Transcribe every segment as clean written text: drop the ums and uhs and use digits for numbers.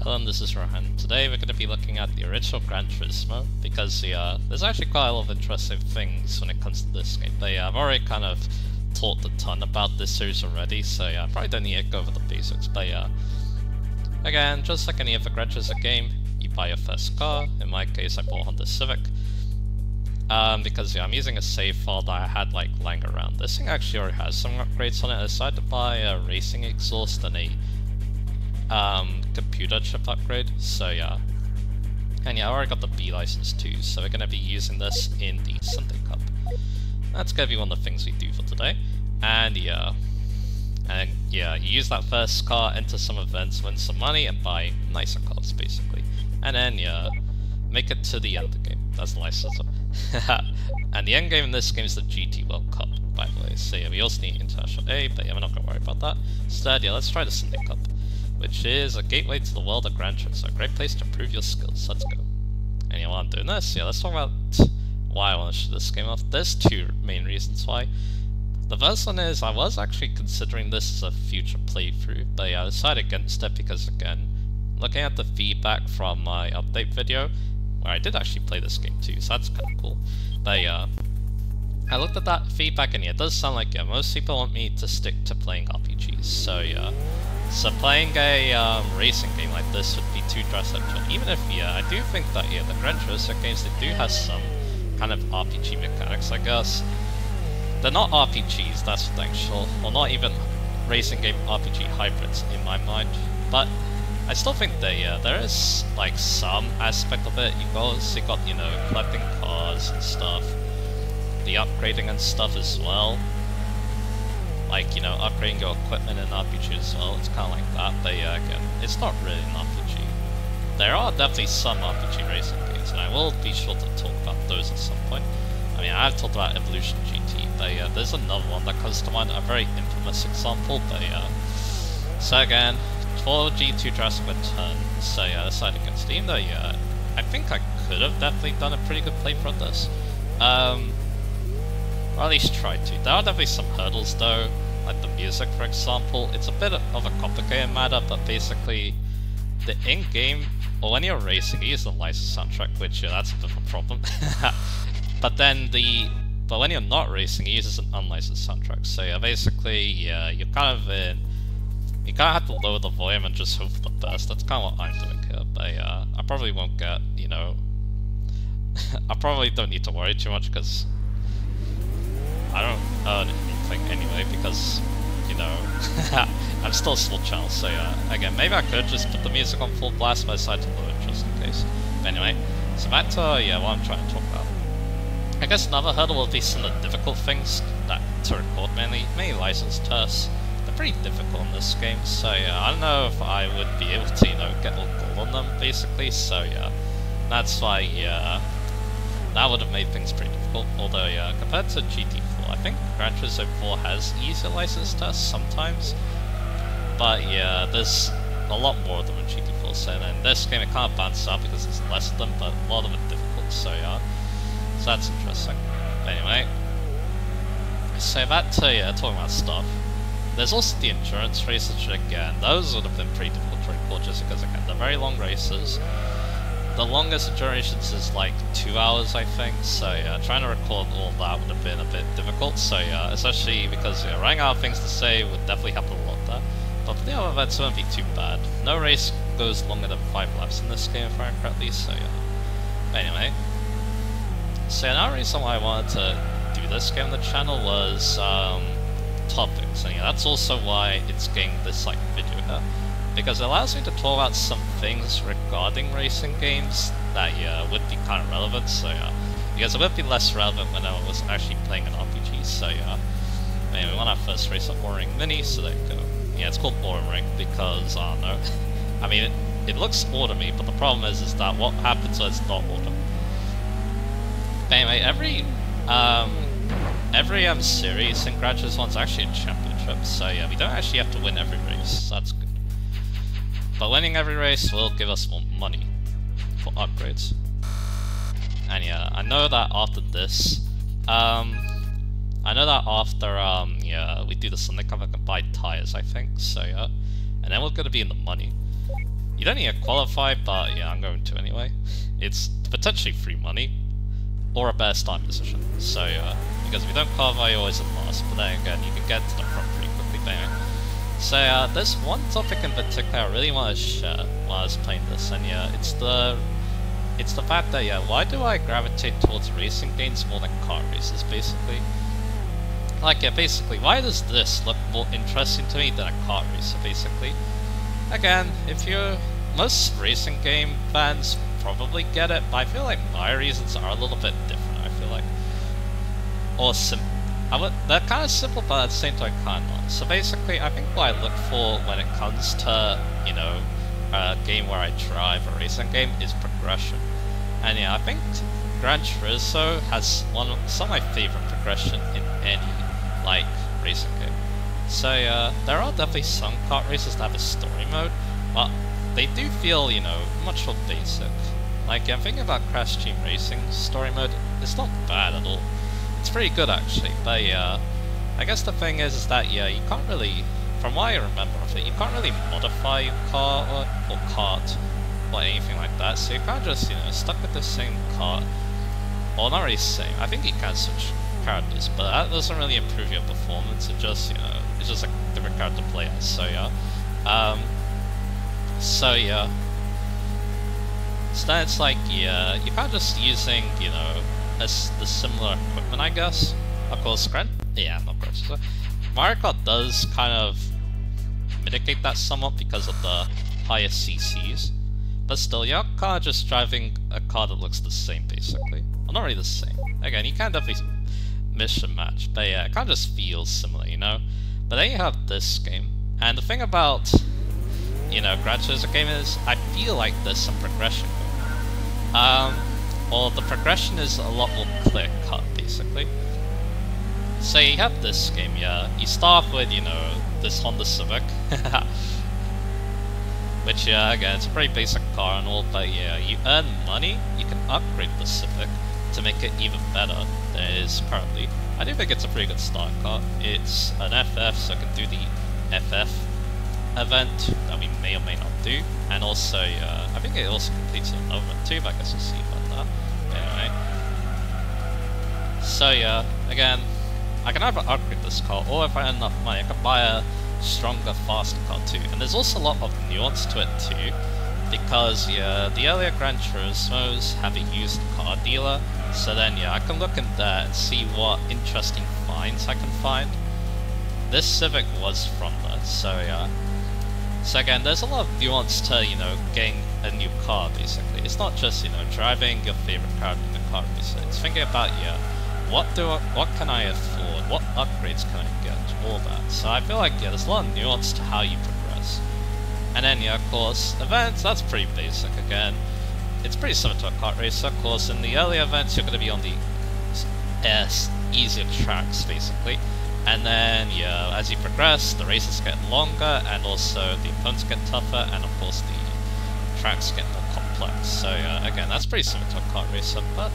Hello, this is Rohan. Today we're going to be looking at the original Gran Turismo because there's actually quite a lot of interesting things when it comes to this game. I've already kind of talked a ton about this series already, so I probably don't need to go over the basics. But again, just like any other Gran Turismo game, you buy your first car. In my case, I bought a Honda Civic. Because I'm using a save file that I had like lying around. This thing actually already has some upgrades on it. I decided to buy a racing exhaust and a computer chip upgrade, so and I already got the B license too, so we're going to be using this in the Sunday Cup. That's going to be one of the things we do for today, and you use that first car, enter some events, win some money, and buy nicer cars basically, and then make it to the end of the game. That's the license. And the end game in this game is the GT World Cup, by the way, so we also need International A, but we're not going to worry about that. Instead, let's try the Sunday Cup, which is a gateway to the world of Gran Turismo, a great place to prove your skills. Let's go. And while I'm doing this, let's talk about why I want to show this game off. There's two main reasons why. The first one is I was actually considering this as a future playthrough, but I decided against it because, again, looking at the feedback from my update video, where I did actually play this game too, so that's kind of cool. But I looked at that feedback and it does sound like most people want me to stick to playing RPGs, so playing a racing game like this would be too drastic. Even if, I do think that, the Gran Turismo games, they do have some kind of RPG mechanics, I guess. They're not RPGs, that's for dang sure, or not even racing game RPG hybrids in my mind, but I still think that, there is, like, some aspect of it. You've also got, collecting cars and stuff, the upgrading and stuff as well. Like, upgrading your equipment in RPG as well, it's kind of like that, but again, it's not really an RPG. There are definitely some RPG racing games, and I will be sure to talk about those at some point. I mean, I've talked about Evolution GT, but there's another one that comes to mind, a very infamous example, but so again, for G2 Jurassic Return, so I decided against it, even though, I think I could have definitely done a pretty good playthrough of this. Or at least try to. There are definitely some hurdles though, like the music for example. It's a bit of a complicated matter, but basically the in-game, or when you're racing, you use the licensed soundtrack, which that's a bit of a problem. but when you're not racing, you use an unlicensed soundtrack. So basically, you're kind of you kind of have to lower the volume and just hope for the best. That's kind of what I'm doing here, but I probably won't get, I probably don't need to worry too much because I don't earn anything anyway, because, I'm still a small channel, so again, maybe I could just put the music on full blast, but I decided to lower it just in case. But anyway, so back to, what I'm trying to talk about. I guess another hurdle will be some of the difficult things to record, mainly license tests. They're pretty difficult in this game, so I don't know if I would be able to, get all gold on them, basically, so that's why, that would have made things pretty difficult, although compared to GT4, I think Gran Turismo 4 has easier license tests sometimes, but there's a lot more of them in GT4, so in this game it kind of balances out because there's less of them, but a lot of them are difficult, so so that's interesting. But anyway, so back to talking about stuff. There's also the endurance races, which again, those would have been pretty difficult to record just because again, they're very long races. The longest durations is like 2 hours, I think, so trying to record all that would have been a bit difficult, so especially because running out of things to say would definitely happen a lot there. But for the other events, it won't be too bad. No race goes longer than 5 laps in this game, if I remember correctly, so But anyway, so another reason why I wanted to do this game on the channel was topics, and that's also why it's getting this video here. Because it allows me to talk about some things regarding racing games that would be kind of relevant, so because it would be less relevant when I was actually playing an RPG, so anyway, when I first raced an O-Ring Mini, so there you go. It's called O-Ring because, I don't know, I mean, it looks autumny, but the problem is that what happens when it's not autumn. But anyway, every series in Gran Turismo is actually a championship, so we don't actually have to win every race, so that's good. But winning every race will give us more money for upgrades. And I know that after this, we do the Sunday Cup, I can buy tires, I think, so and then we're gonna be in the money. You don't need to qualify, but yeah, I'm going to anyway. It's potentially free money, or a better starting position. So because if you don't qualify, you're always at last, but then again, you can get to the front pretty quickly, but anyway. So there's one topic in particular I really want to share while I was playing this, and yeah, it's the fact that, yeah, why do I gravitate towards racing games more than car races, basically? Like, yeah, basically, why does this look more interesting to me than a car racer, basically? Again, if you're... most racing game fans probably get it, but I feel like my reasons are a little bit different, I feel like. Or they're kind of simple, but at the same time kind of not. So basically, I think what I look for when it comes to, you know, a game where I drive, a racing game, is progression. And yeah, I think Gran Turismo has some of my favorite progression in any, like, racing game. So yeah, there are definitely some kart races that have a story mode, but they do feel, you know, much more basic. Like, I'm thinking about Crash Team Racing story mode, it's not bad at all. It's pretty good actually, but yeah, I guess the thing is that, yeah, you can't really, from what I remember of it, you can't really modify your car or kart or anything like that, so you can't just, you know, stuck with the same kart, or not really same, I think you can switch characters, but that doesn't really improve your performance, it just, you know, it's just a different character to play as, so yeah. So then it's like, yeah, you're kind of just using, you know, the similar equipment, I guess. Of course, Mario Kart does kind of mitigate that somewhat because of the higher CCs. But still, you're kind of just driving a car that looks the same, basically. Well, not really the same. Again, you can definitely mix and match, but yeah, it kind of just feels similar, you know? But then you have this game, and the thing about, you know, Gran Turismo game is, I feel like there's some progression going on. Well, the progression is a lot more clear-cut, basically. So you have this game, yeah, you start off with, you know, this Honda Civic, which, yeah, again, it's a pretty basic car and all, but yeah, you earn money, you can upgrade the Civic to make it even better than it is currently. I do think it's a pretty good start car. It's an FF, so it can do the FF event that we may or may not do, and also, I think it also completes an event too, but I guess we'll see about that. Anyway, so yeah, again, I can either upgrade this car, or if I have enough money, I can buy a stronger, faster car too. And there's also a lot of nuance to it too, because yeah, the earlier Gran Turismos have a used car dealer, so then yeah, I can look in there and see what interesting finds I can find. This Civic was from there, so yeah. So again, there's a lot of nuance to, you know, getting a new car, basically. It's not just, you know, driving your favorite car in the car race. It's thinking about, yeah, what can I afford? What upgrades can I get? All that. So I feel like, yeah, there's a lot of nuance to how you progress. And then, yeah, of course, events, that's pretty basic again. It's pretty similar to a kart race, of course. In the early events, you're going to be on the easier tracks, basically. And then, yeah, as you progress, the races get longer, and also the opponents get tougher, and of course the tracks get more complex. So, yeah, again, that's pretty similar to a kart racer, but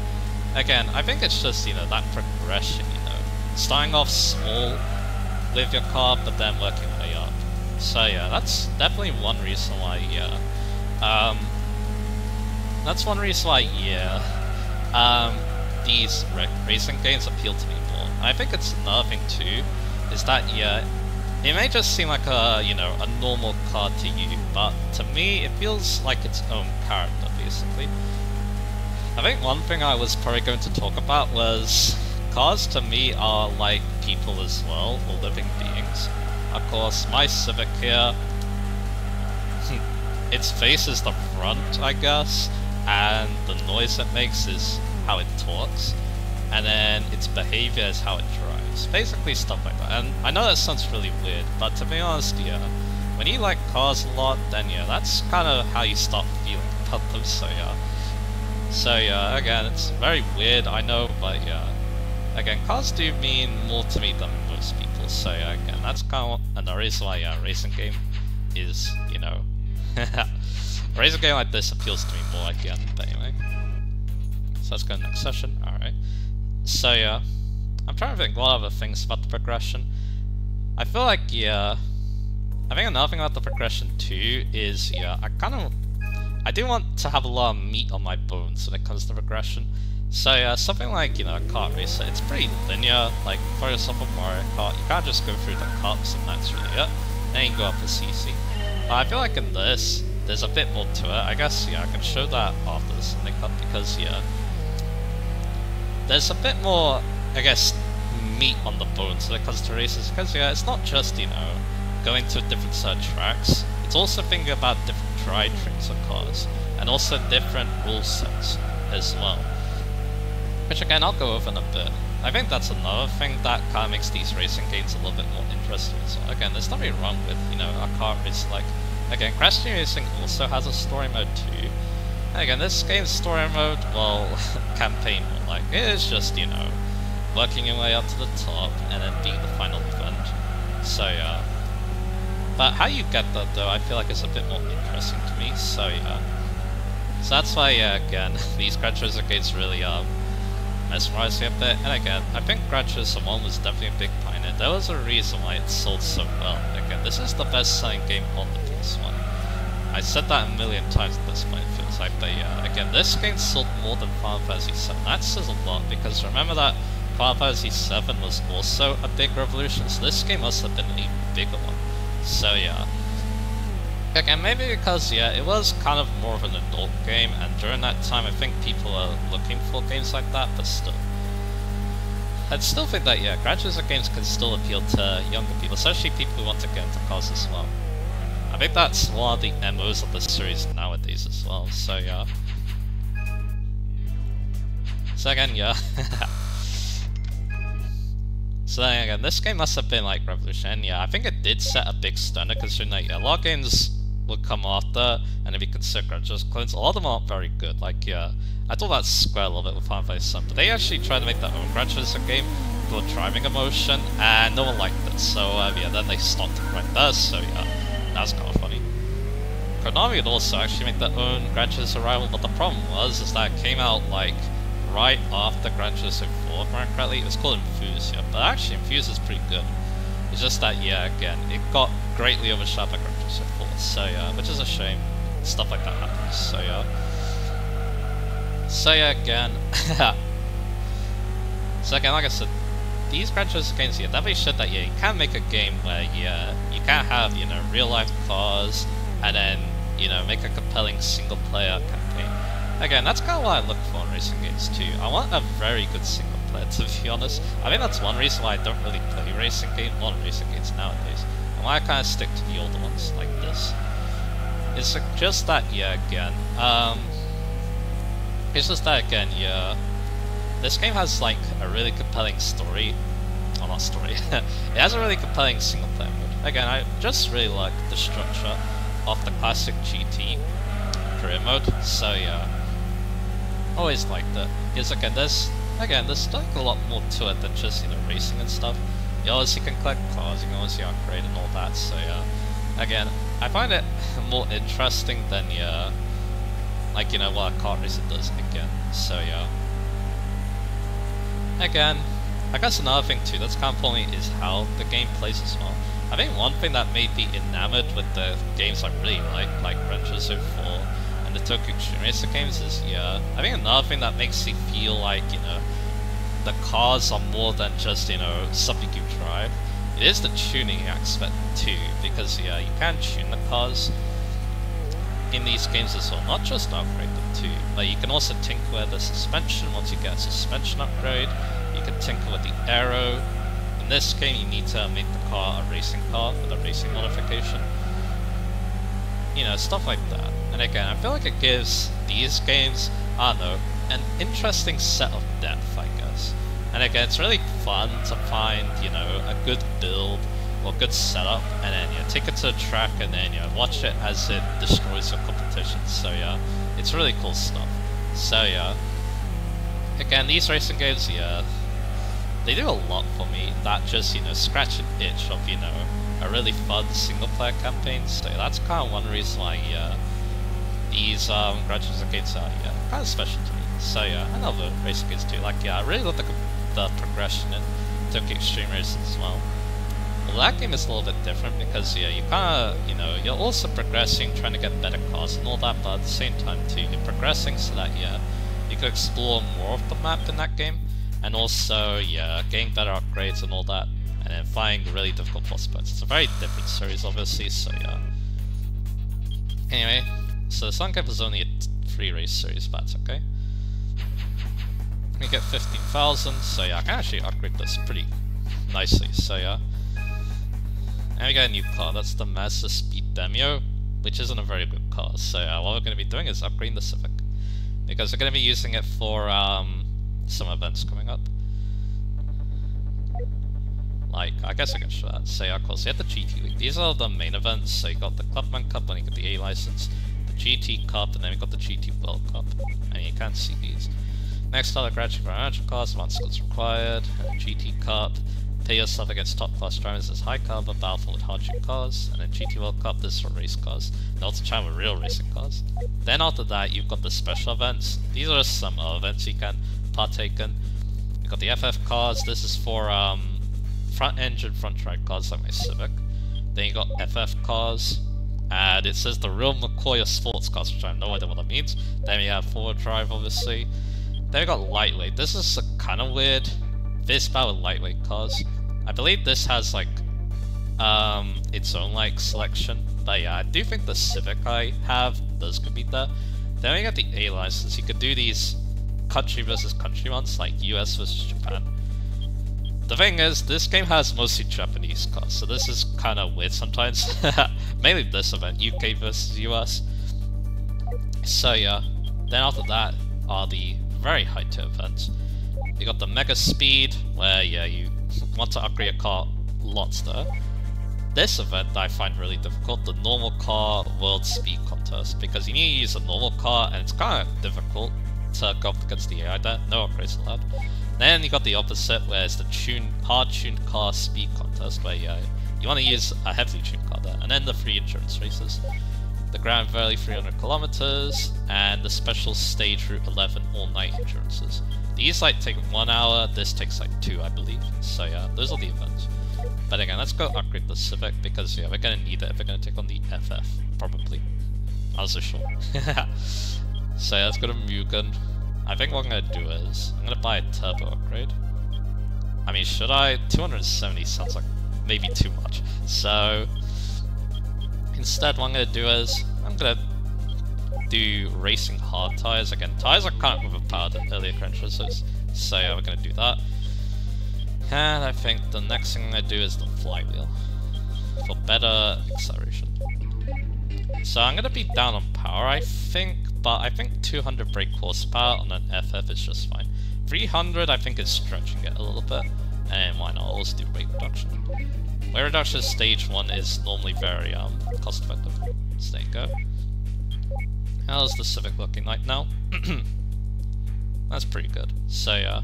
again, I think it's just, you know, that progression, you know, starting off small with your car, but then working your way up. So, yeah, that's definitely one reason why, yeah, that's one reason why, yeah, these racing games appeal to me more. I think it's another thing too, is that, yeah, it may just seem like a, you know, a normal car to you, but to me, it feels like its own character, basically. I think one thing I was probably going to talk about was, cars to me are like people as well, or living beings. Of course, my Civic here, its face is the front, I guess, and the noise it makes is how it talks, and then its behavior is how it drives. Basically stuff like that. And I know that sounds really weird, but to be honest, yeah, when you like cars a lot, then yeah, that's kind of how you start feeling about them, so yeah. So yeah, again, it's very weird, I know, but yeah. Again, cars do mean more to me than most people, so yeah, again, that's kind of another reason why, yeah, a racing game is, you know, a racing game like this appeals to me more again, but anyway. So let's go to the next session, alright. So yeah, I'm trying to think what other things about the progression. I feel like, yeah, I think another thing about the progression too is, yeah, I do want to have a lot of meat on my bones when it comes to progression. So yeah, something like, you know, a kart racer, it's pretty linear. Like, for yourself a Mario Kart, you can't just go through the cups and that's really it. Then you can go up to CC. But I feel like in this, there's a bit more to it. I guess, yeah, I can show that after this Sonic Cup because, yeah, there's a bit more, I guess, meat on the bones when it comes to races. Because, yeah, it's not just, you know, going to different set of tracks. It's also thinking about different drivetrains of cars. And also different rule sets as well. Which, again, I'll go over in a bit. I think that's another thing that kind of makes these racing games a little bit more interesting as well. Again, there's nothing wrong with, you know, a car race. Like, again, Crash Team Racing also has a story mode too. And again, this game's story mode, well, campaign mode, like, it is just, you know, working your way up to the top and then being the final event. So, yeah. But how you get that, though, I feel like is a bit more interesting to me, so, yeah. So that's why, yeah, again, these Gran Turismo games really, mesmerized me a bit, and again, I think Gran Turismo 1 was definitely a big pioneer. There was a reason why it sold so well. Again, this is the best selling game on the PS1. I said that a million times at this point, it feels like, but yeah, again, this game sold more than Final Fantasy 7. That says a lot, because remember that Final Fantasy 7 was also a big revolution, so this game must have been an even bigger one. So yeah. Again, maybe because, yeah, it was kind of more of an adult game, and during that time I think people are looking for games like that, but still. I'd still think that, yeah, Gran Turismo games can still appeal to younger people, especially people who want to get into cars as well. I think that's one of the MOs of the series nowadays as well, so yeah. So again, yeah. So then again, this game must have been like revolutionary, and yeah, I think it did set a big standard considering that, yeah, a lot of games would come after, and if you consider Gran Turismo clones, a lot of them aren't very good. Like, yeah, I thought that square a little bit with Final Fantasy 7, but they actually tried to make their own Gran Turismo game called Driving Emotion, and no one liked it, so yeah, then they stopped it right there, so yeah, that was kind of funny. Konami would also actually make their own Gran Turismo rival, but the problem was, is that it came out, like, right after Gran Turismo 4, if I remember correctly. It was called Infuse, yeah, but actually Infuse is pretty good. It's just that, yeah, again, it got greatly overshadowed by Gran Turismo 4, so yeah, which is a shame. Stuff like that happens, so yeah. So yeah, again, so again, like I said, these Gran Turismo games, yeah, definitely showed that, yeah, you can make a game where, yeah, you can have, you know, real-life cars, and then, you know, make a compelling single-player campaign. Again, that's kind of what I look for in racing games too. I want a very good single player, to be honest. I think that's one reason why I don't really play modern racing games nowadays, and why I kind of stick to the older ones like this. It's just that, yeah, again, it's just that, again, yeah, this game has like a really compelling story. Oh, not story. It has a really compelling single player mode. Again, I just really like the structure of the classic GT career mode, so yeah. Always liked it. Because again, there's like a lot more to it than just, you know, racing and stuff. You obviously can collect cars, you can obviously upgrade and all that, so yeah. Again, I find it more interesting than, yeah, like, you know, what a kart racer does again, so yeah. Again, I guess another thing too that's kind of funny is how the game plays as well. I think one thing that made me enamored with the games I really like Gran Turismo 4, the Tokyo Extreme Racer games is, yeah, I think another thing that makes you feel like, you know, the cars are more than just, you know, something you drive. It is the tuning aspect too, because, yeah, you can tune the cars in these games as well, not just upgrade them too. Like, you can also tinker with the suspension once you get a suspension upgrade, you can tinker with the aero. In this game, you need to make the car a racing car with a racing modification. You know, stuff like that. And again, I feel like it gives these games, I don't know, an interesting set of depth, I guess. And again, it's really fun to find, you know, a good build or good setup, and then, yeah, take it to the track and then, yeah, watch it as it destroys your competition. So yeah, it's really cool stuff. So yeah, again, these racing games, yeah, they do a lot for me. That just, you know, scratch an itch of, you know, a really fun single-player campaign. So yeah, that's kind of one reason why, yeah, these Gran Turismo games are, yeah, kind of special to me. So yeah, and other racing games too. Like, yeah, I really love the progression in Tokyo Extreme Racing as well. Well, that game is a little bit different because, yeah, you kinda, you know, you're also progressing, trying to get better cars and all that, but at the same time, too, you're progressing so that, yeah, you can explore more of the map in that game, and also, yeah, getting better upgrades and all that, and then finding really difficult boss fights. It's a very different series, obviously, so, yeah. Anyway, so Sun Cup is only a 3-race series, but that's okay. We get 15,000, so yeah, I can actually upgrade this pretty nicely, so yeah. And we get a new car, that's the Mazda Speed Demio, which isn't a very good car, so yeah, what we're going to be doing is upgrading the Civic. Because we're going to be using it for some events coming up. Like, I guess I can show that. So yeah, of course, you have the GT League. These are the main events, so you got the Clubman Cup, and you got the A license, the GT Cup, and then we got the GT World Cup. And you can't see these. Next are the graduate financial cars, advanced skills required, and the GT Cup. Pay yourself against top class drivers as high caliber battlefield hardship cars, and then GT World Cup, this is for race cars. And also trying with real racing cars. Then after that, you've got the special events. These are some events you can partake in. You've got the FF cars, this is for front engine, front drive cars like my Civic. Then you got FF cars, and it says the real McCoy sports cars, which I have no idea what that means. Then we have forward drive, obviously. Then we got lightweight. This is kind of weird. This battle with lightweight cars. I believe this has like its own like selection, but yeah, I do think the Civic I have does compete there. Then we got the A license. You could do these country versus country ones, like US versus Japan. The thing is, this game has mostly Japanese cars, so this is kind of weird sometimes. Mainly this event, UK versus US. So yeah, then after that are the very high tier events. You got the Mega Speed, where yeah, you want to upgrade your car lots there. This event I find really difficult, the Normal Car World Speed Contest, because you need to use a normal car, and it's kind of difficult to go up against the AI there, no upgrades allowed. Then you got the opposite, where it's the hard-tuned car speed contest, where yeah, you want to use a heavily tuned car there. And then the free endurance races. The Grand Valley 300 kilometers, and the special stage Route 11 all-night endurances. These like take 1 hour, this takes like 2 I believe. So yeah, those are the events. But again, let's go upgrade the Civic, because yeah, we're gonna need it if we're gonna take on the FF, probably. Not so sure. So yeah, let's go to Mugen. I think what I'm gonna do is, I'm gonna buy a turbo upgrade. I mean, should I? 270 sounds like maybe too much. So, instead what I'm gonna do is, I'm gonna do racing hard tires. Again, tires are kind of overpowered in earlier Gran Turismos, so yeah, we're gonna do that. And I think the next thing I'm gonna do is the flywheel, for better acceleration. So I'm gonna be down on power, I think, but I think 200 brake horsepower on an FF is just fine. 300 I think is stretching it a little bit, and why not also do weight reduction. Weight reduction stage 1 is normally very cost effective. So there you go. How's the Civic looking like now? That's pretty good. So yeah,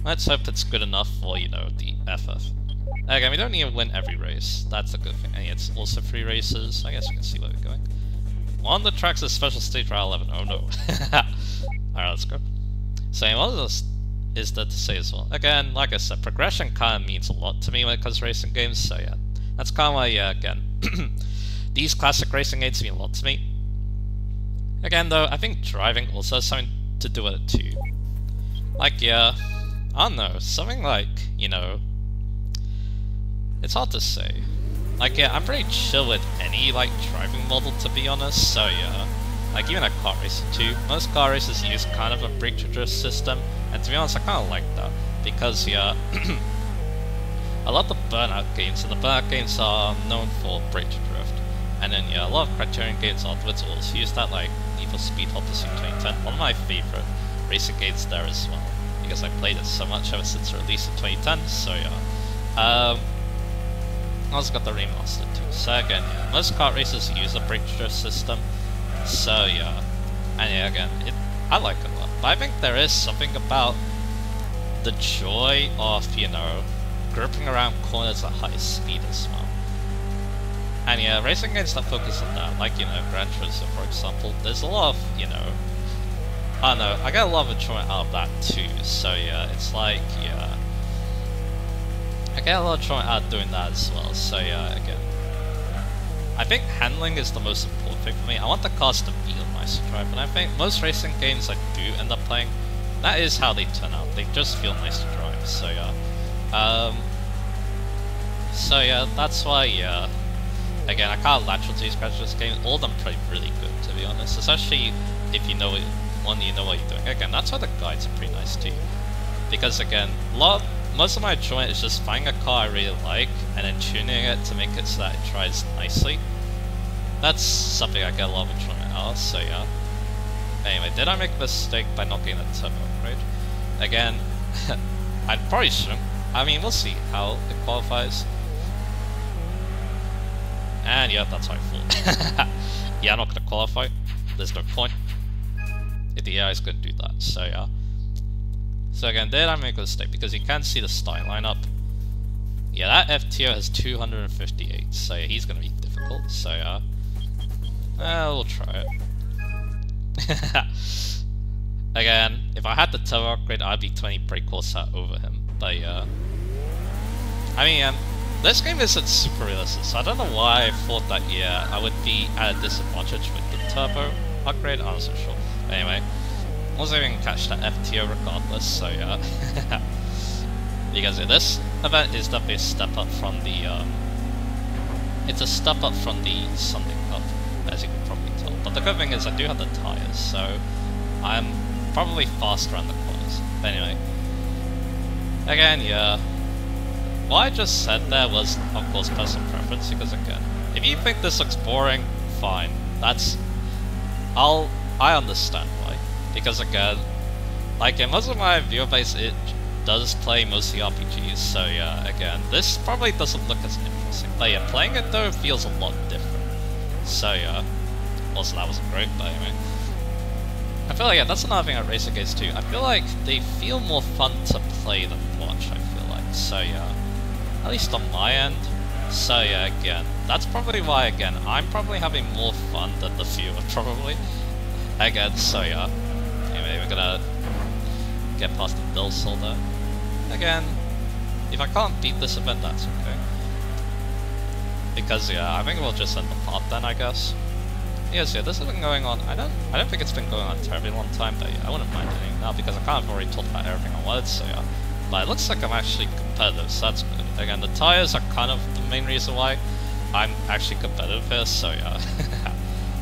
let's hope it's good enough for, you know, the FF. Again, we don't need to win every race, that's a good thing. And it's also 3 races, I guess we can see where we're going. On the tracks is special stage Route 11, oh no. Alright, let's go. So what is there to say as well? Again, like I said, progression kind of means a lot to me when it comes to racing games, so yeah. That's kind of why, yeah, again, these classic racing games mean a lot to me. Again though, I think driving also has something to do with it too. Like, yeah, I don't know, something like, you know, it's hard to say. Like, yeah, I'm pretty chill with any, like, driving model, to be honest, so yeah. Like, even at car racing too. Most car races use kind of a brake to drift system, and to be honest, I kind of like that. Because, yeah, I love the Burnout games, and the Burnout games are known for brake to drift. And then, yeah, a lot of Criterion games afterwards also use that, like, Need for Speed Hot Pursuit 2010. One of my favorite racing games there as well, because I played it so much ever since release in 2010, so yeah. I also got the remastered too. So again, yeah, most kart races use a brake drift system. So yeah, and yeah, again, I like it a lot. But I think there is something about the joy of, you know, gripping around corners at high speed as well. And yeah, racing games that focus on that, like, you know, Gran Turismo for example, there's a lot of, you know, I don't know, I get a lot of enjoyment out of that too. So yeah, it's like, yeah, I get a lot of joy out of doing that as well, so yeah, again. I think handling is the most important thing for me. I want the cars to feel nice to drive, and I think most racing games I do end up playing, that is how they turn out. They just feel nice to drive, so yeah. So yeah, that's why, yeah. Again, I can't latch onto these graduates games. All of them play really good, to be honest. Especially if you know what you're doing. Again, that's why the guides are pretty nice too. Because again, most of my enjoyment is just finding a car I really like and then tuning it to make it so that it drives nicely. That's something I get a lot of enjoyment out of, so yeah. Anyway, did I make a mistake by not getting a turbo upgrade? Again, I probably shouldn't. I mean, we'll see how it qualifies. And yeah, that's how I thought. Yeah, I'm not gonna qualify. There's no point. If the AI is gonna do that, so yeah. So again, did I make a mistake? Because you can see the style lineup. Yeah, that FTO has 258, so yeah, he's gonna be difficult, so yeah. We'll try it. Again, if I had the turbo upgrade, I'd be 20 brake horsepower over him, but yeah. I mean, this game isn't super realistic, so I don't know why I thought that, yeah, I would be at a disadvantage with the turbo upgrade. I'm not so sure. But anyway, I was able to catch that FTO regardless, so yeah. Because this event is definitely a step up from the, it's a step up from the Sunday Cup, as you can probably tell. But the good thing is I do have the tyres, so I'm probably faster around the corners. But anyway, again, yeah. What I just said there was, of course, personal preference, because again, if you think this looks boring, fine. I understand why. Because again, like in most of my viewer base, it does play mostly RPGs, so yeah, again, this probably doesn't look as interesting. But yeah, playing it though feels a lot different. So yeah, also that wasn't great, but anyway. I feel like, yeah, that's another thing at racing games too. I feel like they feel more fun to play than watch, I feel like, so yeah. At least on my end. So yeah, again, that's probably why, again, I'm probably having more fun than the viewer, probably. Again, so yeah. Anyway, we're gonna get past the Bill Solder. Again, if I can't beat this event, that's okay. Because yeah, I think we'll just end the part then, I guess. Yes, yeah, this has been going on. I don't think it's been going on a terribly long time, but yeah, I wouldn't mind doing it now because I kind of already talked about everything I wanted, so yeah. But it looks like I'm actually competitive, so that's good. Again, the tyres are kind of the main reason why I'm actually competitive here, so yeah.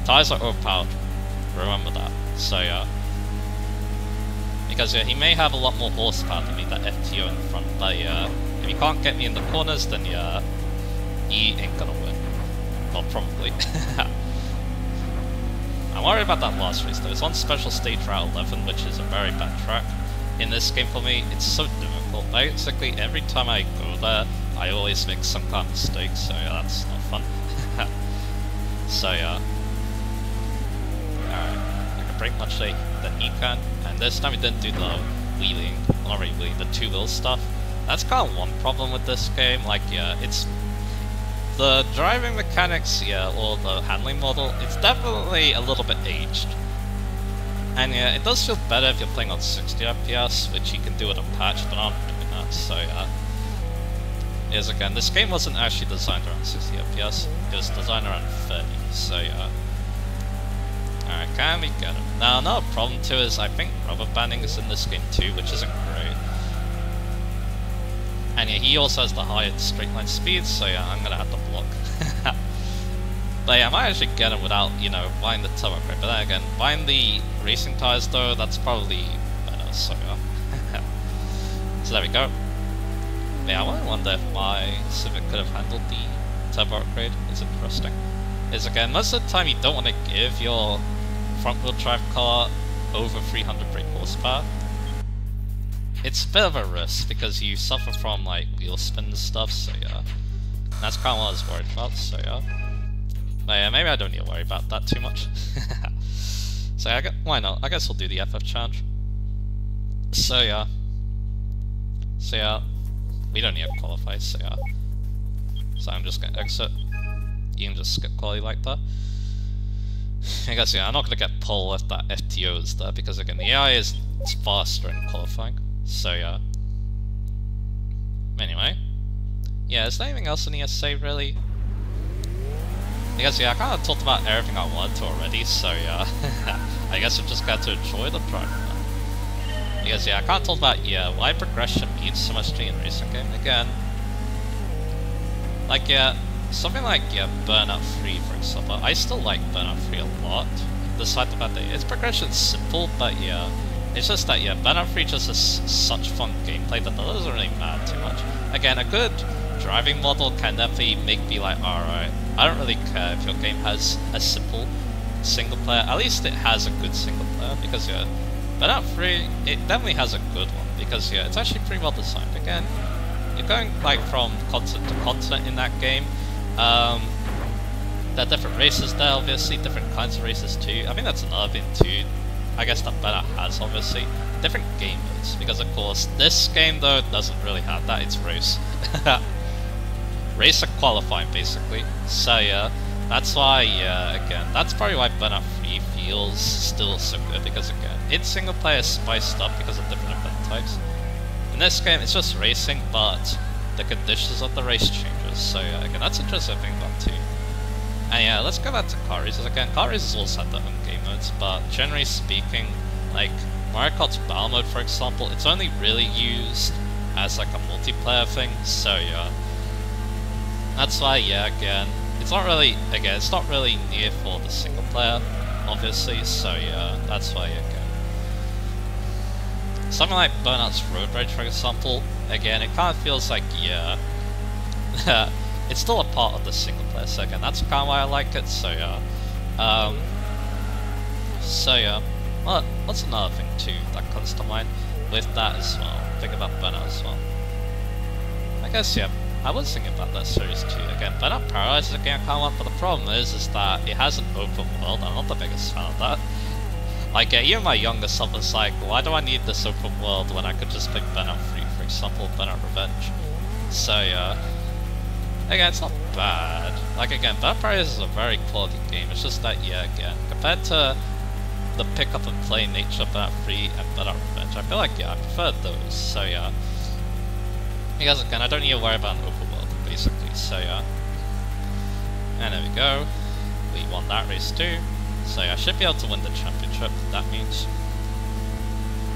Tyres are overpowered, remember that, so yeah. Because yeah, he may have a lot more horsepower to beat that FTO in the front, but yeah, if he can't get me in the corners, then yeah, he ain't gonna win. Well, probably. I'm worried about that last race though. It's on Special Stage Route 11, which is a very bad track. In this game for me, it's so difficult. Basically, every time I go there, I always make some kind of mistake, so yeah, that's not fun. So yeah. Alright, I can brake much later than he can, and this time we didn't do the wheeling, well, not really wheeling, the two-wheel stuff. That's kind of one problem with this game, like yeah, it's the driving mechanics, yeah, or the handling model, it's definitely a little bit aged. And yeah, it does feel better if you're playing on 60 FPS, which you can do with a patch, but I'm doing that, so yeah. Yes, again, this game wasn't actually designed around 60 FPS, it was designed around 30, so yeah. Alright, can we get him? Now, another problem too is I think rubber banding is in this game too, which isn't great. And yeah, he also has the highest straight line speed, so yeah, I'm gonna have to block. But yeah, I might actually get him without, you know, buying the turbo upgrade. But then again, buying the racing tyres though, that's probably better, so yeah. So there we go. Yeah, I wonder if my Civic could have handled the turbo upgrade. It's interesting. Is again, most of the time you don't want to give your front wheel drive car over 300 brake horsepower. It's a bit of a risk because you suffer from like wheel spin and stuff, so yeah. That's kind of what I was worried about, so yeah. But yeah, maybe I don't need to worry about that too much. So yeah, why not? I guess we'll do the FF challenge. So yeah. So yeah, we don't need to qualify, so yeah. So I'm just gonna exit. You can just skip quality like that. I guess yeah, I'm not gonna get pole if that FTO is there, because again, the AI is faster in qualifying. So yeah. Anyway, yeah, is there anything else I need to say really? Because yeah, I kind of talked about everything I wanted to already, so yeah, I guess I've just got to enjoy the drive now. Because yeah, I kind of talk about, yeah, why progression means so much to me in a racing game. Again, like yeah, something like yeah, Burnout 3 for example, I still like Burnout 3 a lot. Despite the fact that its progression's simple, but yeah, it's just that yeah, Burnout 3 just has such fun gameplay that doesn't really matter too much. Again, a good driving model can definitely make me like, alright, I don't really care if your game has a simple single player, at least it has a good single player, because yeah, Burnout 3, it definitely has a good one, because yeah, it's actually pretty well designed. Again, you're going like from continent to continent in that game. There are different races there, obviously, different kinds of races too. I mean, that's another thing too, I guess that Burnout has, obviously. Different game modes, because of course, this game though doesn't really have that, it's race. Race and qualifying, basically. So yeah, that's why, yeah, again, that's probably why Burnout 3 feels still so good, because again, its single player is spiced up because of different event types. In this game, it's just racing, but the conditions of the race changes, so yeah, again, that's interesting thing about too. And yeah, let's go back to car races again. Car races also have their own game modes, but generally speaking, like Mario Kart's Battle Mode, for example, it's only really used as like a multiplayer thing, so yeah. That's why, yeah, again, it's not really near for the single player, obviously, so yeah, that's why, again. Something like Burnout's Road Rage, for example, again, it kind of feels like, yeah, it's still a part of the single player, so again, that's kind of why I like it, so yeah. So yeah, well, what's another thing too that comes to mind with that as well? Think about Burnout as well. I guess, yeah, I was thinking about that series too. Again, Burnout Paradise is a game I kind of want, but the problem is that it has an open world. I'm not the biggest fan of that. Like, even my younger self is like, why do I need this open world when I could just play Burnout 3, for example, Burnout Revenge? So yeah, again, it's not bad. Like again, Burnout Paradise is a very quality game. It's just that, yeah, again, compared to the pick up and play nature of Burnout 3 and Burnout Revenge, I feel like, yeah, I prefer those. So yeah. Because again, I don't need to worry about an open world, basically, so yeah. And there we go. We won that race too. So yeah, I should be able to win the championship, that means.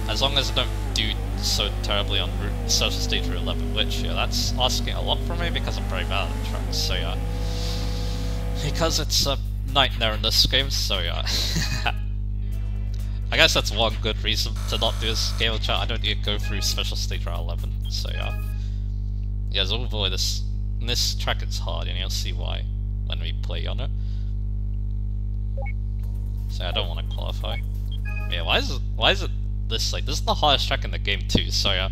As long as I don't do so terribly on Social Stage Route 11, which, yeah, that's asking a lot from me because I'm very bad at the tracks, so yeah. Because it's a nightmare in this game, so yeah. I guess that's one good reason to not do this game of chat. I don't need to go through Special Stage Route 11, so yeah. Yeah, as overall, this track is hard, and you'll see why when we play on it. So I don't want to qualify. Yeah, why is it this like this is the hardest track in the game too? So yeah,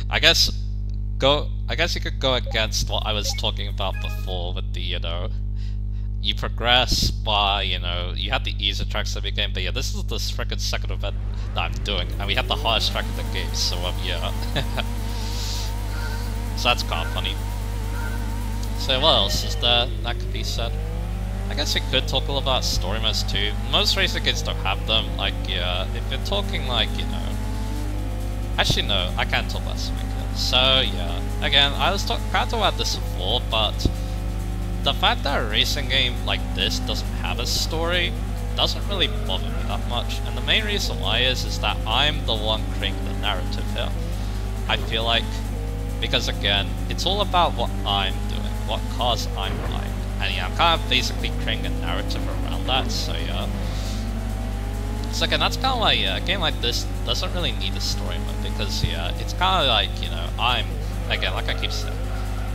I guess you could go against what I was talking about before with the, you know, you progress by, you know, you have the easier tracks every game, but yeah, this is the frickin' second event that I'm doing, and we have the hardest track in the game, so yeah. So that's kind of funny. So what else is there that could be said? I guess we could talk a little about story modes too. Most racing games don't have them. Like, yeah, if you're talking like, you know... Actually no, I can't talk about something else. So yeah, again, I was kind of talking about this before, but the fact that a racing game like this doesn't have a story doesn't really bother me that much. And the main reason why is that I'm the one creating the narrative here. I feel like, because again, it's all about what I'm doing, what cars I'm buying. And yeah, I'm kind of basically creating a narrative around that, so yeah. So again, that's kind of like, yeah, a game like this doesn't really need a story mode, because yeah, it's kind of like, you know, again, like I keep saying,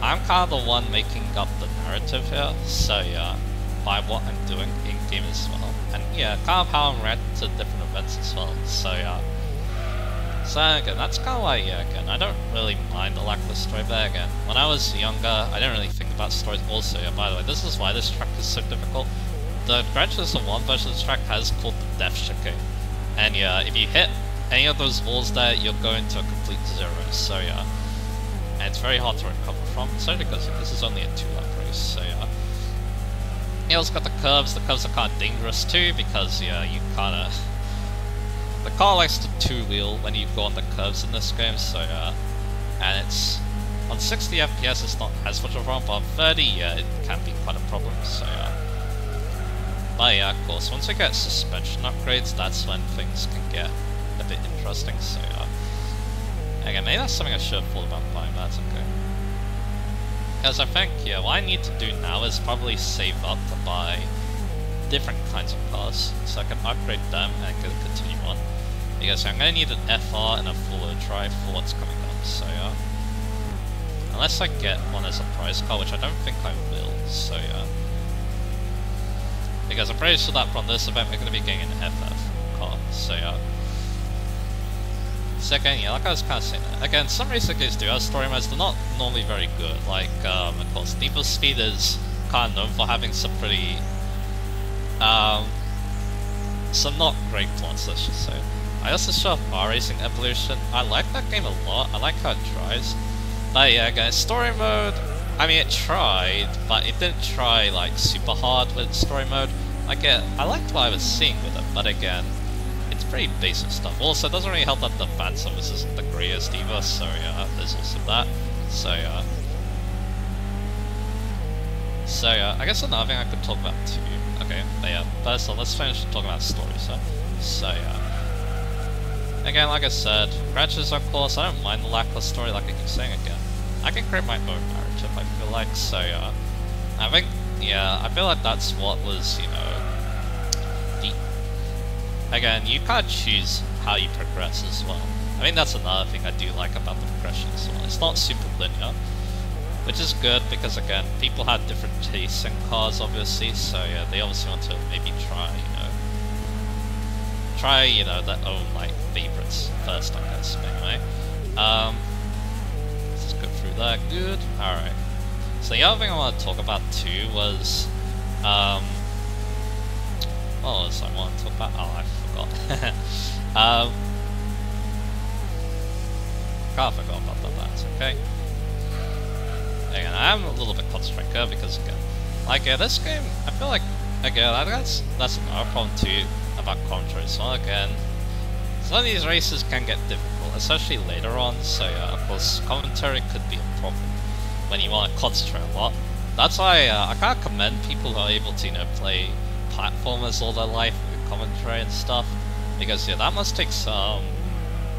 I'm kind of the one making up the narrative here, so yeah, by what I'm doing in-game as well. And yeah, kind of how I'm reacting to different events as well, so yeah. So again, that's kind of like, yeah, again, I don't really mind the lack of a story, but again, when I was younger, I didn't really think about stories. Also, yeah, by the way, this is why this track is so difficult. The Gran Turismo 1 version of this track has called the Death Chicane. And yeah, if you hit any of those walls there, you'll go into a complete zero, so yeah. And it's very hard to recover from, so because this is only a 2-lap race, so yeah. You also got the curves are kind of dangerous too, because yeah, you kind of... The car likes to two-wheel when you go on the curves in this game, so yeah, and it's On 60 FPS it's not as much of a problem, but on 30, yeah, it can be quite a problem, so yeah. But yeah, of course, once we get suspension upgrades, that's when things can get a bit interesting, so yeah. Again, maybe that's something I should have thought about buying, but that's okay. Because I think, yeah, what I need to do now is probably save up to buy different kinds of cars, so I can upgrade them and continue on. Because I'm going to need an FR and a full-wheel drive for what's coming up, so yeah. Unless I get one as a prize car, which I don't think I will, so yeah. Because I'm pretty sure that from this event we're going to be getting an FF car, so yeah. Second, yeah, like I was kind of saying that. Again, some racing games do have story modes, they're not normally very good. Like, of course, Need for Speed is kind of known for having some pretty, some not great plots, let's just say. I also saw R-Racing Evolution. I like that game a lot, I like how it tries. But yeah, again, story mode, I mean, it tried, but it didn't try, like, super hard with story mode. I liked what I was seeing with it, but again, it's pretty basic stuff. Also, it doesn't really help that the fan service isn't the greatest either, so yeah, there's also that. So yeah. So yeah, I guess another thing I could talk about too. Okay, but yeah, first of all, let's finish talking about stories, huh? So yeah. Again, like I said, Crashes, of course, I don't mind the lack of story, like I keep saying again. I can create my own narrative, I feel like, so yeah. I think, yeah, I feel like that's what was, you know, again, you can't choose how you progress as well. I think that's another thing I do like about the progression as well. It's not super linear, which is good because, again, people have different tastes in cars, obviously, so yeah, they obviously want to maybe try, you know, their own, like, favorites first, I guess, anyway. Let's just go through that, good, alright. So the other thing I want to talk about too was, what was I want to talk about? Oh, I forgot. I forgot about that, that's okay. Again, I am a little bit concentrated because, again, like, yeah, this game, I feel like, again, that's another problem too about commentary. So again, some of these races can get difficult, especially later on, so yeah, of course, commentary could be a problem when you want to concentrate a lot. That's why I can't commend people who are able to, you know, play platformers all their life with commentary and stuff, because yeah, that must take some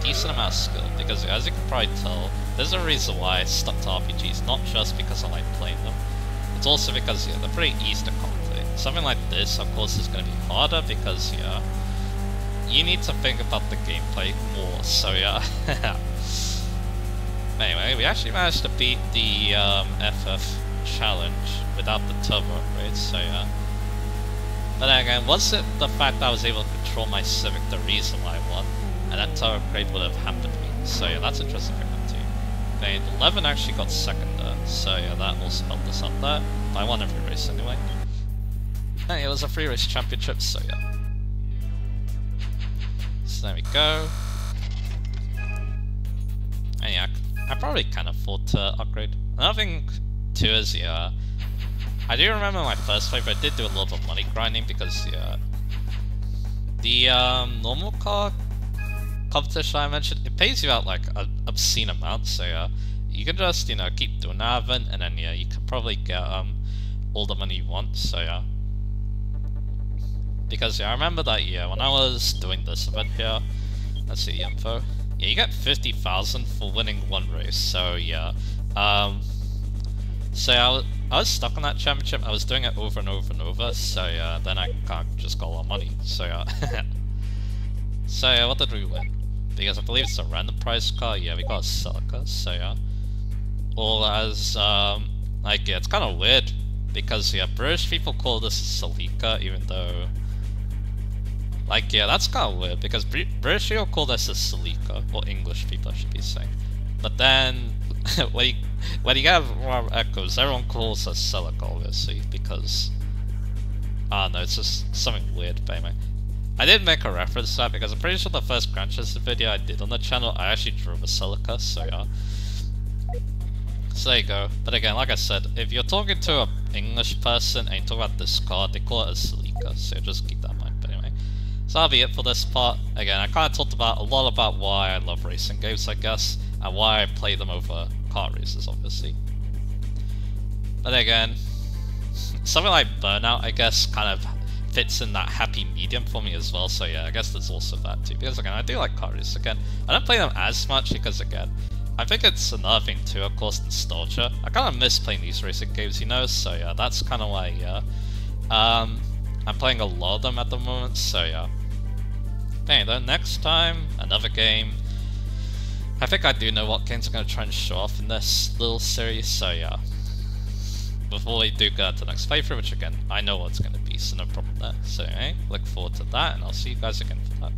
decent amount of skill, because as you can probably tell, there's a reason why I stuck to RPGs, not just because I like playing them, it's also because yeah, they're pretty easy to commentate. Something like this, of course, is going to be harder because yeah, you need to think about the gameplay more, so yeah. Anyway, we actually managed to beat the FF challenge without the turbo upgrade, so yeah. But then again, was it the fact that I was able to control my Civic the reason why I won? And that turbo upgrade would have hampered me. So yeah, that's interesting to too. Okay, 11 actually got second there, so yeah, that also helped us out there. But I won every race anyway. And yeah, it was a free race championship, so yeah. So there we go. And yeah, I probably can afford to upgrade. Another thing too is, yeah, I do remember my first playthrough, I did do a little bit of money grinding because, yeah, the normal car competition I mentioned, it pays you out like an obscene amount, so yeah, you can just, you know, keep doing that event, and then yeah, you can probably get all the money you want, so yeah. Because yeah, I remember that, yeah, when I was doing this event here, let's see the info, yeah, you get 50,000 for winning one race, so yeah, so yeah, I was stuck on that championship, I was doing it over and over and over, so yeah, then I just got a lot of money, so yeah. So yeah, what did we win? Because I believe it's a random prize car, yeah, we got a Celica, so yeah. Or as, like, yeah, it's kind of weird, because yeah, British people call this a Celica, even though, like, yeah, that's kind of weird, because British people call this a Celica, or English people I should be saying. But then, when you get more echoes, everyone calls it Celica, obviously, because, I don't know, it's just something weird, but anyway. I did make a reference to that, because I'm pretty sure the first Gran Turismo video I did on the channel, I actually drove a Celica, so yeah. So there you go. But again, like I said, if you're talking to an English person and you talk about this car, they call it a Celica, so just keep that in mind. But anyway, so that'll be it for this part. Again, I kind of talked about a lot about why I love racing games, I guess, and why I play them over kart races, obviously. But again, something like Burnout, I guess, kind of fits in that happy medium for me as well, so yeah, I guess there's also that too. Because again, I do like kart races. Again, I don't play them as much because again, I think it's another thing too, of course, nostalgia. I kind of miss playing these racing games, you know, so yeah, that's kind of why, yeah. I'm playing a lot of them at the moment, so yeah. Okay, then next time, another game. I think I do know what games I'm going to try and show off in this little series, so yeah. Before we do go to the next playthrough, which again, I know what it's going to be, so no problem there. So anyway, look forward to that, and I'll see you guys again for that.